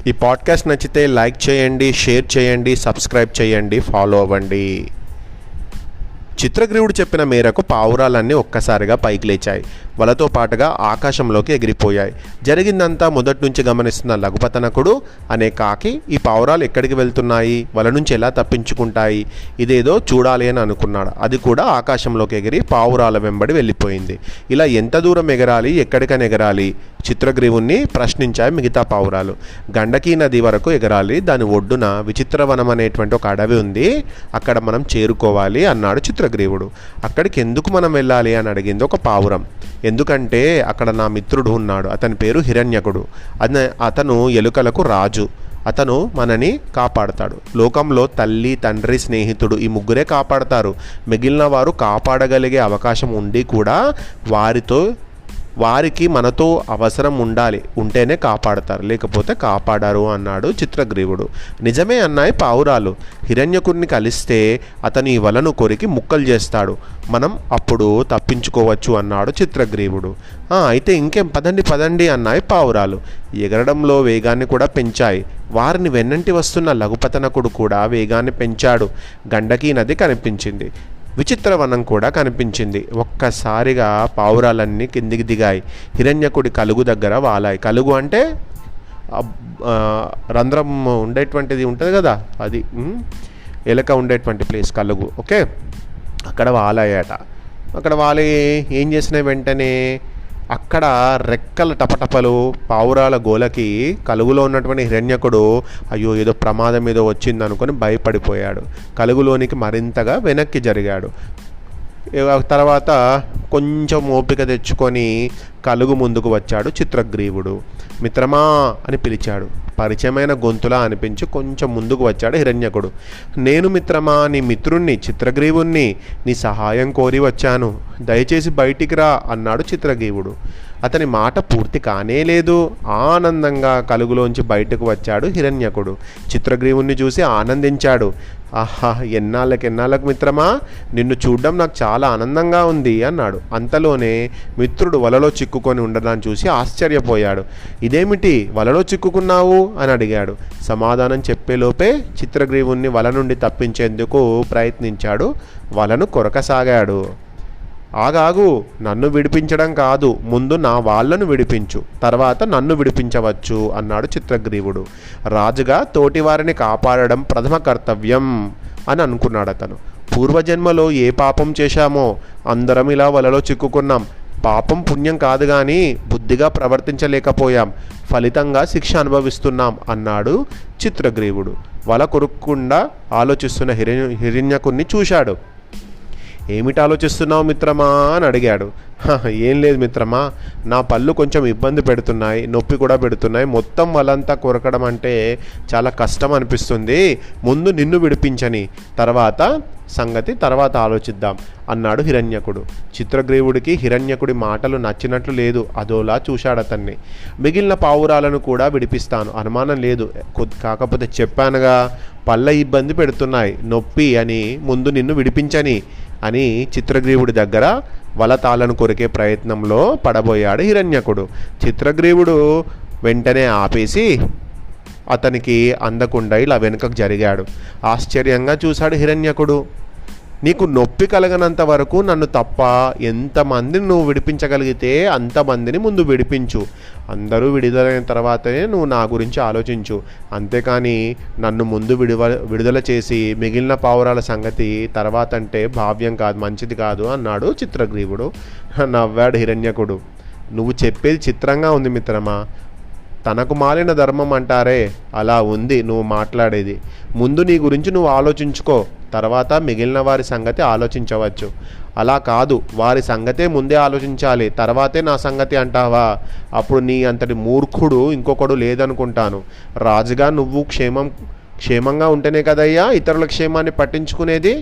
ఈ పాడ్కాస్ట్ నచ్చితే లైక్ చేయండి, షేర్ చేయండి, సబ్స్క్రైబ్ చేయండి, ఫాలో అవ్వండి. చిత్రగ్రీవుడు చెప్పిన మేరకు పావురాలన్నీ ఒక్కసారిగా పైకి లేచాయి. వలతో పాటుగా ఆకాశంలోకి ఎగిరిపోయాయి. జరిగిందంతా మొదటి నుంచి గమనిస్తున్న లఘుపతనకుడు అనే కాకి ఈ పావురాలు ఎక్కడికి వెళ్తున్నాయి, వల నుంచి ఎలా తప్పించుకుంటాయి, ఇదేదో చూడాలి అని అనుకున్నాడు. అది కూడా ఆకాశంలోకి ఎగిరి పావురాల వెంబడి వెళ్ళిపోయింది. ఇలా ఎంత దూరం ఎగరాలి, ఎక్కడికని ఎగరాలి? చిత్రగ్రీవుణ్ణి ప్రశ్నించాయి మిగతా పావురాలు. గండకీ నది వరకు ఎగరాలి, దాని ఒడ్డున విచిత్రవనం అనేటువంటి ఒక అడవి ఉంది, అక్కడ మనం చేరుకోవాలి అన్నాడు చిత్రగ్రీవుడు. అక్కడికి ఎందుకు మనం వెళ్ళాలి అని అడిగింది ఒక పావురం. ఎందుకంటే అక్కడ నా మిత్రుడు ఉన్నాడు, అతని పేరు హిరణ్యకుడు. అతను ఎలుకలకు రాజు. అతను మనని కాపాడతాడు. లోకంలో తల్లి, తండ్రి, స్నేహితుడు ఈ ముగ్గురే కాపాడతారు. మిగిలిన వారు కాపాడగలిగే అవకాశం ఉండి కూడా వారికి మనతో అవసరం ఉంటేనే కాపాడతారు, లేకపోతే కాపాడారు అన్నాడు చిత్రగ్రీవుడు. నిజమే అన్నాయి పావురాలు. హిరణ్యకుడిని కలిస్తే అతని వలను కొరికి ముక్కలు చేస్తాడు, మనం అప్పుడు తప్పించుకోవచ్చు అన్నాడు చిత్రగ్రీవుడు. అయితే ఇంకేం, పదండి అన్నాయి పావురాలు. ఎగరడంలో వేగాన్ని కూడా పెంచాయి. వారిని వెన్నంటి వస్తున్న లఘుపతనకుడు కూడా వేగాన్ని పెంచాడు. గండకీ నది కనిపించింది, విచిత్రవనం కూడా కనిపించింది. ఒక్కసారిగా పావురాలన్నీ కిందికి దిగాయి. హిరణ్యకుడి కలుగు దగ్గర వాలాయి. కలుగు అంటే రంధ్రం ఉండేటువంటిది ఉంటుంది కదా, అది ఎలక ఉండేటువంటి ప్లేస్ కలుగు. ఓకే, అక్కడ వాలాయట. అక్కడ వాలి ఏం చేసినాయి, వెంటనే అక్కడ రెక్కల టపటపలు, పావురాల గోలకి కలుగులో ఉన్నటువంటి హిరణ్యకుడు అయ్యో ఏదో ప్రమాదం ఏదో వచ్చింది అనుకొని భయపడిపోయాడు. కలుగులోనికి మరింతగా వెనక్కి జరిగాడు. తర్వాత కొంచెం ఓపిక తెచ్చుకొని కలుగు ముందుకు వచ్చాడు చిత్రగ్రీవుడు. మిత్రమా అని పిలిచాడు. పరిచయమైన గొంతులా అనిపించి కొంచెం ముందుకు వచ్చాడు హిరణ్యకుడు. నేను మిత్రమా, నీ మిత్రుణ్ణి, చిత్రగ్రీవుణ్ణి, నీ సహాయం కోరి వచ్చాను, దయచేసి బయటికి రా అన్నాడు చిత్రగ్రీవుడు. అతని మాట పూర్తి కానే లేదు. ఆనందంగా కలుగులోంచి బయటకు వచ్చాడు హిరణ్యకుడు. చిత్రగ్రీవుణ్ణి చూసి ఆనందించాడు. ఆహా, ఎన్నాళ్ళకు మిత్రమా, నిన్ను చూడడం నాకు చాలా ఆనందంగా ఉంది అన్నాడు. అంతలోనే మిత్రుడు వలలో చిక్కుకొని ఉండడాన్ని చూసి ఆశ్చర్యపోయాడు. ఇదేమిటి, వలలో చిక్కుకున్నావు అని అడిగాడు. సమాధానం చెప్పేలోపే చిత్రగ్రీవుణ్ణి వల నుండి తప్పించేందుకు ప్రయత్నించాడు. వలను కొరకసాగాడు. ఆగాగు, నన్ను విడిపించడం కాదు, ముందు నా వాళ్లను విడిపించు, తర్వాత నన్ను విడిపించవచ్చు అన్నాడు చిత్రగ్రీవుడు. రాజుగా తోటివారిని కాపాడడం ప్రథమ కర్తవ్యం అని అనుకున్నాడు అతను. పూర్వజన్మలో ఏ పాపం చేశామో అందరం ఇలా వలలో చిక్కుకున్నాం. పాపం పుణ్యం కాదు కానీ బుద్ధిగా ప్రవర్తించలేకపోయాం, ఫలితంగా శిక్ష అనుభవిస్తున్నాం అన్నాడు చిత్రగ్రీవుడు. వల కొరుక్కుండా ఆలోచిస్తున్న హిరణ్యకుణ్ణి చూశాడు. ఏమిటి ఆలోచిస్తున్నావు మిత్రమా అని అడిగాడు. ఏం లేదు మిత్రమా, నా పళ్ళు కొంచెం ఇబ్బంది పెడుతున్నాయి, నొప్పి కూడా పెడుతున్నాయి, మొత్తం వలంతా కొరకడం అంటే చాలా కష్టం అనిపిస్తుంది, ముందు నిన్ను విడిపించని తర్వాత ఆలోచిద్దాం అన్నాడు హిరణ్యకుడు. చిత్రగ్రీవుడికి హిరణ్యకుడి మాటలు నచ్చినట్లు లేదు, అదోలా చూశాడు అతన్ని. మిగిలిన పావురాలను కూడా విడిపిస్తాను, అనుమానం లేదు, కాకపోతే చెప్పానుగా పళ్ళ ఇబ్బంది పెడుతున్నాయి, నొప్పి అని, ముందు నిన్ను విడిపించని అని చిత్రగ్రీవుడి దగ్గర వలతాలను కొరికే ప్రయత్నంలో పడబోయాడు హిరణ్యకుడు. చిత్రగ్రీవుడు వెంటనే ఆపేసి అతనికి అందకుండా ఇలా వెనుకకు జరిగాడు. ఆశ్చర్యంగా చూశాడు హిరణ్యకుడు. నీకు నొప్పి కలగనంత వరకు నన్ను తప్ప ఎంతమందిని నువ్వు విడిపించగలిగితే అంతమందిని ముందు విడిపించు, అందరూ విడుదలైన తర్వాతనే నువ్వు నా గురించి ఆలోచించు, అంతేకాని నన్ను ముందు విడుదల చేసి మిగిలిన పావురాల సంగతి తర్వాత అంటే భావ్యం కాదు, మంచిది కాదు అన్నాడు చిత్రగ్రీవుడు. నవ్వాడు హిరణ్యకుడు. నువ్వు చెప్పేది చిత్రంగా ఉంది మిత్రమా, తనకు మాలిన ధర్మం అంటారే అలా ఉంది నువ్వు మాట్లాడేది. ముందు నీ గురించి నువ్వు ఆలోచించుకో, తర్వాత మిగిలిన వారి సంగతి ఆలోచించవచ్చు. అలా కాదు, వారి సంగతే ముందే ఆలోచించాలి, తర్వాతే నా సంగతి అంటావా? అప్పుడు నీ అంతటి మూర్ఖుడు ఇంకొకడు లేదనుకుంటాను. రాజుగా నువ్వు క్షేమంగా ఉంటేనే కదయ్యా ఇతరుల క్షేమాన్ని పట్టించుకునేది.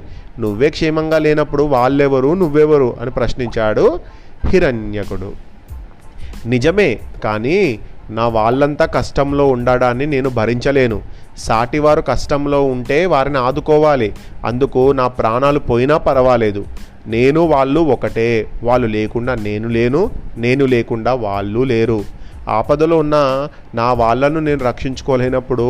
నువ్వే క్షేమంగా లేనప్పుడు వాళ్ళెవరు, నువ్వెవరు అని ప్రశ్నించాడు హిరణ్యకుడు. నిజమే, కానీ నా వాళ్ళంతా కష్టంలో ఉండడాన్ని నేను భరించలేను. సాటివారు కష్టంలో ఉంటే వారిని ఆదుకోవాలి, అందుకు నా ప్రాణాలు పోయినా పర్వాలేదు. నేను వాళ్ళు ఒకటే, వాళ్ళు లేకుండా నేను లేను, నేను లేకుండా వాళ్ళు లేరు. ఆపదలో ఉన్న నా వాళ్ళను నేను రక్షించుకోలేనప్పుడు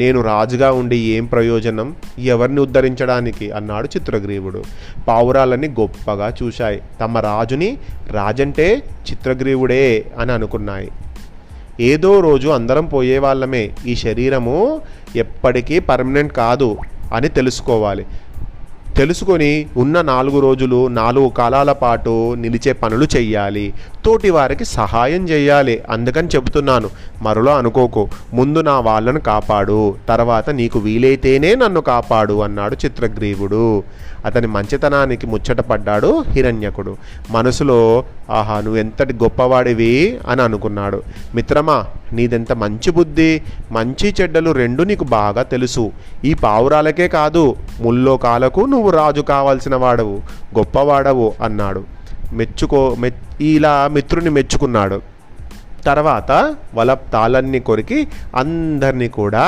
నేను రాజుగా ఉండి ఏం ప్రయోజనం, ఎవరిని ఉద్ధరించడానికి అన్నాడు చిత్రగ్రీవుడు. పావురాలన్నీ గొప్పగా చూశాయి. తమ రాజుని రాజంటే చిత్రగ్రీవుడే అని అనుకున్నాయి. ఏదో రోజు అందరం పోయేవాళ్ళమే, ఈ శరీరము ఎప్పటికీ పర్మనెంట్ కాదు అని తెలుసుకొని ఉన్న 4 రోజులు 4 కాలాల పాటు నిలిచే పనులు చెయ్యాలి, తోటి వారికి సహాయం చేయాలి. అందుకని చెబుతున్నాను, మరలో అనుకోకు. ముందు నా వాళ్ళను కాపాడు, తర్వాత నీకు వీలైతేనే నన్ను కాపాడు అన్నాడు చిత్రగ్రీవుడు. అతని మంచితనానికి ముచ్చటపడ్డాడు హిరణ్యకుడు. మనసులో ఆహా, నువ్వెంతటి గొప్పవాడివి అని అనుకున్నాడు. మిత్రమా, నీదెంత మంచి బుద్ధి, మంచి చెడ్డలు రెండు నీకు బాగా తెలుసు. ఈ పావురాలకే కాదు, ముల్లోకాలకు నువ్వు రాజు కావాల్సిన వాడవు, గొప్పవాడవు అన్నాడు. ఇలా మిత్రుని మెచ్చుకున్నాడు. తర్వాత వల తాళన్ని కొరికి అందరినీ కూడా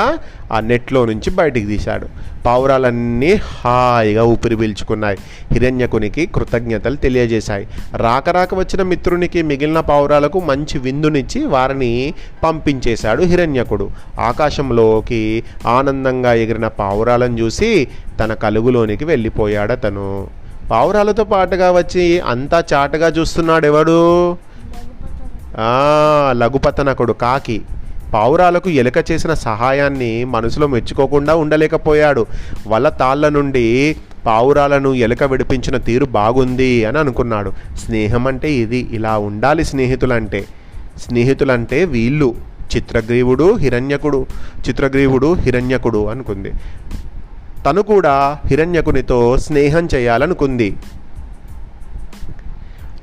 ఆ నెట్లో నుంచి బయటికి తీశాడు. పావురాలన్నీ హాయిగా ఊపిరి పీల్చుకున్నాయి. హిరణ్యకునికి కృతజ్ఞతలు తెలియజేశాయి. రాక వచ్చిన మిత్రునికి మిగిలిన పావురాలకు మంచి విందునిచ్చి వారిని పంపించేశాడు హిరణ్యకుడు. ఆకాశంలోకి ఆనందంగా ఎగిరిన పావురాలను చూసి తన కలుగులోనికి వెళ్ళిపోయాడు అతను. పావురాలతో పాటుగా వచ్చి అంతా చాటుగా చూస్తున్నాడు ఎవడు? లఘుపతనకుడు కాకి. పావురాలకు ఎలుక చేసిన సహాయాన్ని మనసులో మెచ్చుకోకుండా ఉండలేకపోయాడు. వల తాళ్ళ నుండి పావురాలను ఎలుక విడిపించిన తీరు బాగుంది అని అనుకున్నాడు. స్నేహం అంటే ఇది, ఇలా ఉండాలి స్నేహితులంటే వీళ్ళు. చిత్రగ్రీవుడు హిరణ్యకుడు అనుకుంది. తను కూడా హిరణ్యకునితో స్నేహం చేయాలనుకుంది.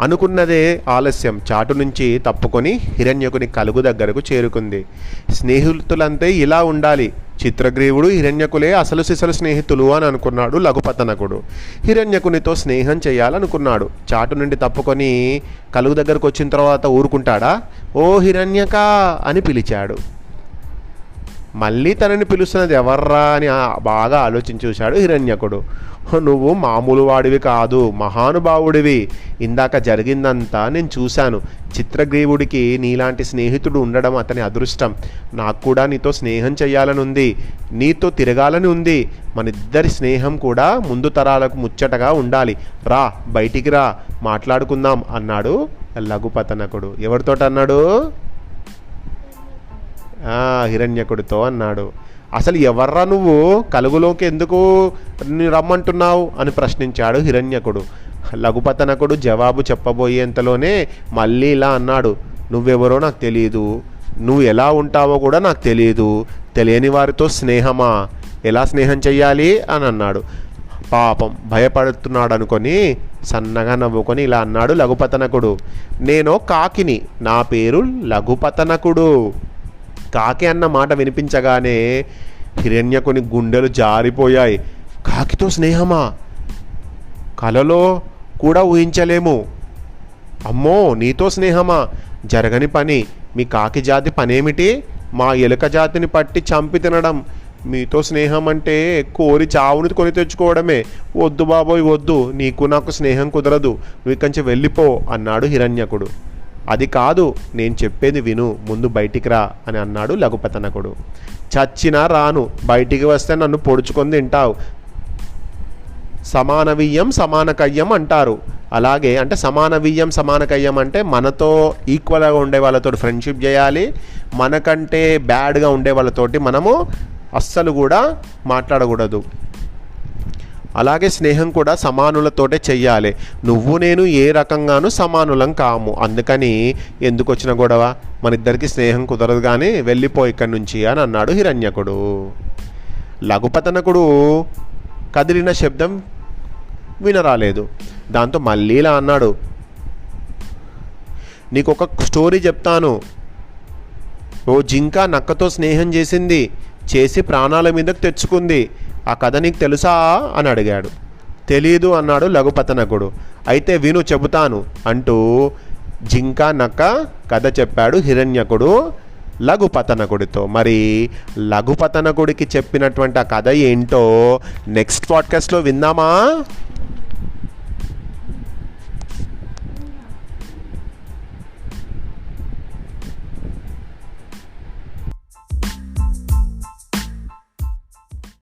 అనుకున్నదే ఆలస్యం. చాటు నుంచి తప్పుకొని హిరణ్యకుని కలుగు దగ్గరకు చేరుకుంది. స్నేహితులంతే ఇలా ఉండాలి. చిత్రగ్రీవుడు హిరణ్యకులే అసలు సిసలు స్నేహితులు అని అనుకున్నాడు లఘుపతనకుడు. హిరణ్యకునితో స్నేహం చేయాలనుకున్నాడు. చాటు నుండి తప్పుకొని కలుగు దగ్గరకు వచ్చిన తర్వాత ఊరుకుంటాడా? ఓ హిరణ్యక అని పిలిచాడు. మళ్ళీ తనని పిలుస్తున్నది ఎవర్రా అని బాగా ఆలోచించి చూశాడు హిరణ్యకుడు. నువ్వు మామూలు వాడివి కాదు, మహానుభావుడివి. ఇందాక జరిగిందంతా నేను చూశాను. చిత్రగ్రీవుడికి నీలాంటి స్నేహితుడు ఉండడం అతని అదృష్టం. నాకు కూడా నీతో స్నేహం చేయాలని ఉంది, నీతో తిరగాలని ఉంది. మనిద్దరి స్నేహం కూడా ముందు తరాలకు ముచ్చటగా ఉండాలి. రా, బయటికి రా, మాట్లాడుకుందాం అన్నాడు లఘుపతనకుడు. ఎవరితోట అన్నాడు? హిరణ్యకుడితో అన్నాడు. అసలు ఎవర్రా నువ్వు, కలుగులోకి ఎందుకు రమ్మంటున్నావు అని ప్రశ్నించాడు హిరణ్యకుడు. లఘుపతనకుడు జవాబు చెప్పబోయేంతలోనే మళ్ళీ ఇలా అన్నాడు. నువ్వెవరో నాకు తెలియదు, నువ్వు ఎలా ఉంటావో కూడా నాకు తెలియదు. తెలియని వారితో స్నేహమా? ఎలా స్నేహం చెయ్యాలి అని అన్నాడు. పాపం భయపడుతున్నాడు అనుకొని సన్నగా నవ్వుకొని ఇలా అన్నాడు లఘుపతనకుడు. నేను కాకిని, నా పేరు లఘుపతనకుడు. కాకి అన్న మాట వినిపించగానే హిరణ్యకుని గుండెలు జారిపోయాయి. కాకితో స్నేహమా? కలలో కూడా ఊహించలేము. అమ్మో, నీతో స్నేహమా? జరగని పని. మీ కాకి జాతి పనేమిటి? మా ఎలుక జాతిని పట్టి చంపి తినడం. మీతో స్నేహం అంటే కోరి చావుని కొని తెచ్చుకోవడమే. వద్దు బాబోయ్ వద్దు, నీకు నాకు స్నేహం కుదరదు, నువ్వు ఇక్కడి నుంచి వెళ్ళిపో అన్నాడు హిరణ్యకుడు. అది కాదు, నేను చెప్పేది విను, ముందు బయటికి రా అని అన్నాడు లఘుపతనకుడు. చచ్చినా రాను, బయటికి వస్తే నన్ను పొడుచుకొని తింటావు. సమానవీయం సమానకయ్యం అంటారు. అలాగే అంటే సమానవీయం సమానకయ్యం అంటే మనతో ఈక్వల్గా ఉండే వాళ్ళతో ఫ్రెండ్షిప్ చేయాలి, మనకంటే బ్యాడ్గా ఉండే వాళ్ళతోటి మనము అస్సలు కూడా మాట్లాడకూడదు. అలాగే స్నేహం కూడా సమానులతోటే చెయ్యాలి. నువ్వు నేను ఏ రకంగానూ సమానులం కాము. అందుకని ఎందుకు వచ్చిన గొడవ? మన ఇద్దరికి స్నేహం కుదరదు, కానీ వెళ్ళిపో ఇక్కడి నుంచి అని అన్నాడు హిరణ్యకుడు. లఘుపతనకుడు కదిలిన శబ్దం వినరాలేదు. దాంతో మళ్ళీ ఇలా అన్నాడు. నీకు ఒక స్టోరీ చెప్తాను. ఓ జింక నక్కతో స్నేహం చేసి ప్రాణాల మీదకు తెచ్చుకుంది. ఆ కథ నీకు తెలుసా అని అడిగాడు. తెలీదు అన్నాడు లఘుపతనకుడు. అయితే విను, చెబుతాను అంటూ జింక నక్క కథ చెప్పాడు హిరణ్యకుడు లఘుపతనకుడితో. మరి లఘుపతనకుడికి చెప్పినటువంటి ఆ కథ ఏంటో నెక్స్ట్ పాడ్కాస్ట్లో విందామా?